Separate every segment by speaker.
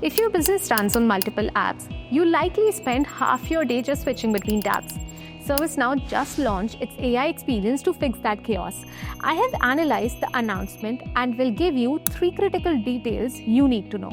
Speaker 1: If your business runs on multiple apps, you likely spend half your day just switching between tabs. ServiceNow just launched its AI experience to fix that chaos. I have analyzed the announcement and will give you 3 critical details you need to know.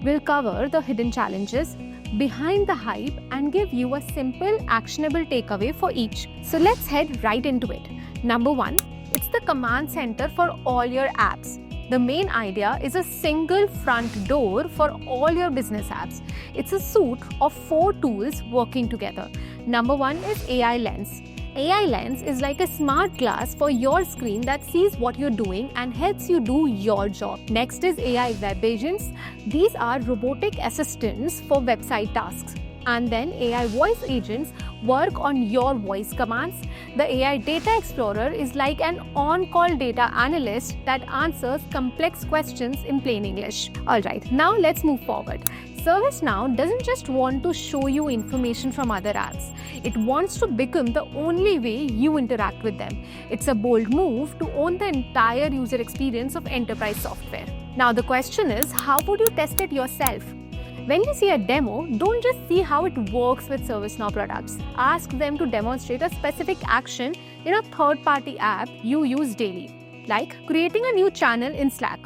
Speaker 1: We'll cover the hidden challenges, behind the hype, and give you a simple, actionable takeaway for each. So let's head right into it. Number 1, it's the command center for all your apps. The main idea is a single front door for all your business apps. It's a suite of 4 tools working together. Number 1 is AI Lens. AI Lens is like a smart glass for your screen that sees what you're doing and helps you do your job. Next is AI Web Agents. These are robotic assistants for website tasks. And then AI Voice Agents work on your voice commands. The AI Data Explorer is like an on-call data analyst that answers complex questions in plain English. Alright, now let's move forward. ServiceNow doesn't just want to show you information from other apps. It wants to become the only way you interact with them. It's a bold move to own the entire user experience of enterprise software. Now the question is, how would you test it yourself? When you see a demo, don't just see how it works with ServiceNow products. Ask them to demonstrate a specific action in a third-party app you use daily, like creating a new channel in Slack.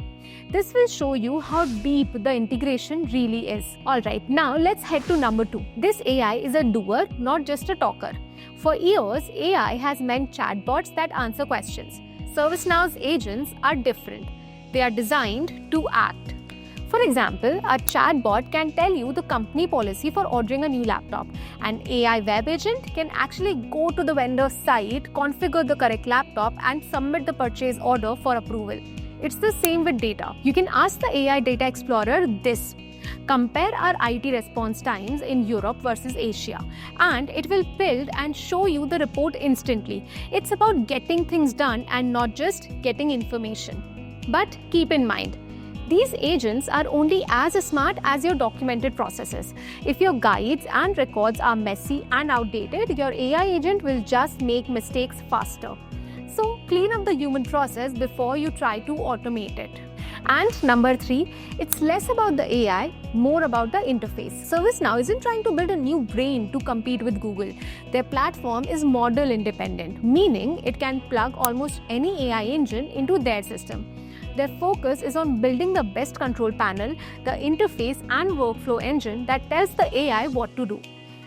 Speaker 1: This will show you how deep the integration really is. Alright, now let's head to number 2. This AI is a doer, not just a talker. For years, AI has meant chatbots that answer questions. ServiceNow's agents are different. They are designed to act. For example, a chatbot can tell you the company policy for ordering a new laptop. An AI web agent can actually go to the vendor's site, configure the correct laptop, and submit the purchase order for approval. It's the same with data. You can ask the AI Data Explorer this. Compare our IT response times in Europe versus Asia, and it will build and show you the report instantly. It's about getting things done and not just getting information. But keep in mind, these agents are only as smart as your documented processes. If your guides and records are messy and outdated, your AI agent will just make mistakes faster. So clean up the human process before you try to automate it. And number 3, it's less about the AI, more about the interface. ServiceNow isn't trying to build a new brain to compete with Google. Their platform is model independent, meaning it can plug almost any AI engine into their system. Their focus is on building the best control panel, the interface and workflow engine that tells the AI what to do.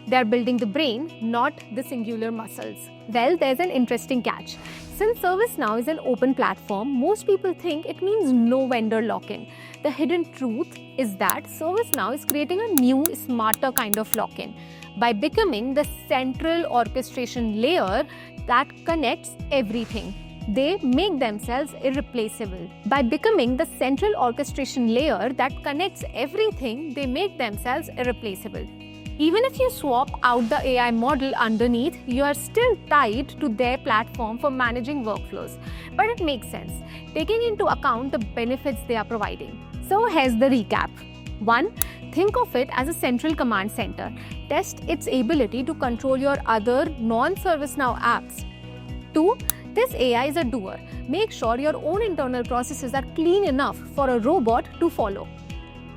Speaker 1: They are building the brain, not the singular muscles. Well, there's an interesting catch. Since ServiceNow is an open platform, most people think it means no vendor lock-in. The hidden truth is that ServiceNow is creating a new, smarter kind of lock-in by becoming the central orchestration layer that connects everything. They make themselves irreplaceable. By becoming the central orchestration layer that connects everything, they make themselves irreplaceable. Even if you swap out the AI model underneath, you are still tied to their platform for managing workflows. But it makes sense, taking into account the benefits they are providing. So here's the recap. 1. Think of it as a central command center. Test its ability to control your other non-ServiceNow apps. 2. This AI is a doer. Make sure your own internal processes are clean enough for a robot to follow.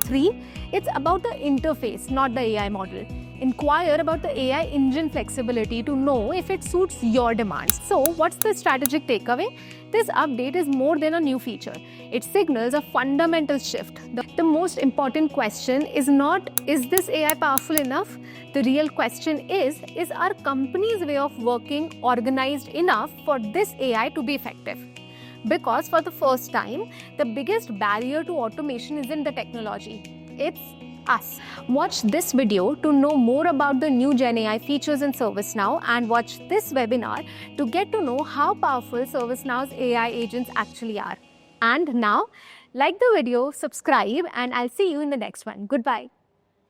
Speaker 1: 3. It's about the interface, not the AI model. Inquire about the AI engine flexibility to know if it suits your demands. So, what's the strategic takeaway? This update is more than a new feature. It signals a fundamental shift. The most important question is not, is this AI powerful enough? The real question is our company's way of working organized enough for this AI to be effective? Because for the first time, the biggest barrier to automation isn't the technology, it's us. Watch this video to know more about the new Gen AI features in ServiceNow, and watch this webinar to get to know how powerful ServiceNow's AI agents actually are. And now, like the video, subscribe, and I'll see you in the next one. Goodbye.